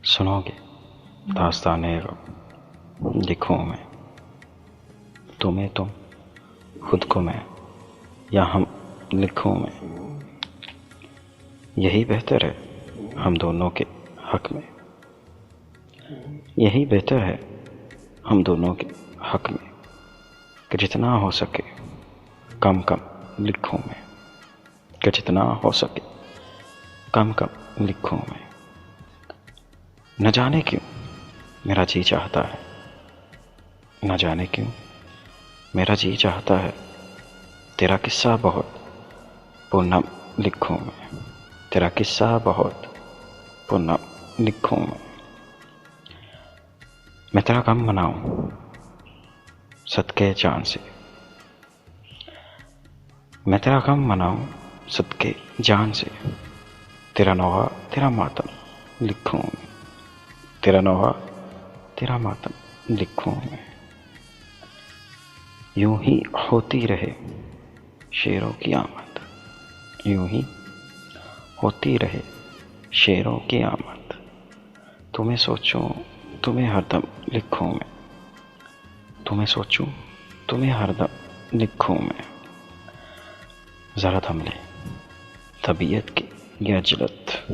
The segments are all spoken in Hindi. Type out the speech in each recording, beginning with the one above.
सुनोगे दास्ताने लिखूं मैं, तुम्हें तुम, खुद को मैं, या हम लिखूं मैं। यही बेहतर है हम दोनों के हक में, यही बेहतर है हम दोनों के हक में कि जितना हो सके कम कम लिखूं मैं, कि जितना हो सके कम कम लिखूं मैं। न जाने क्यों मेरा जी चाहता है, न जाने क्यों मेरा जी चाहता है तेरा किस्सा बहुत पूनम लिखूं मैं, तेरा किस्सा बहुत पूनम लिखूं मैं तेरा गम मनाऊं सदके जान से, मैं तेरा गम मनाऊं सदके जान से। तेरा नौहा तेरा मातम लिखूं मैं, तेरा नौहा तेरा मातम लिखूं मैं। यूं ही होती रहे शेरों की आमद, यूं ही होती रहे शेरों की आमद। तुम्हें सोचूं तुम्हें हरदम लिखूं मैं, तुम्हें सोचूं तुम्हें हरदम लिखूं मैं। ज़रा थम ले तबीयत की ये अजलत,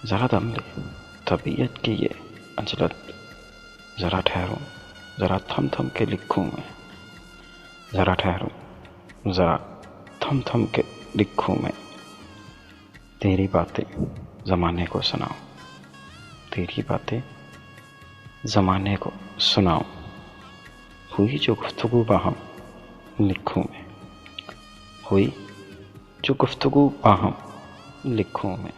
ज़रा दम ले तबीयत की ये अजलत। ज़रा ठहरूं ज़रा थम थम के लिखूं मैं, ज़रा ठहरूं ज़रा थम थम के लिखूं मैं। तेरी बातें ज़माने को सुनाऊं, तेरी बातें ज़माने को सुनाऊं। हुई जो गुफ्तगू बाहम लिखूं मैं, हुई जो गुफ्तगू बाहम लिखूं मैं।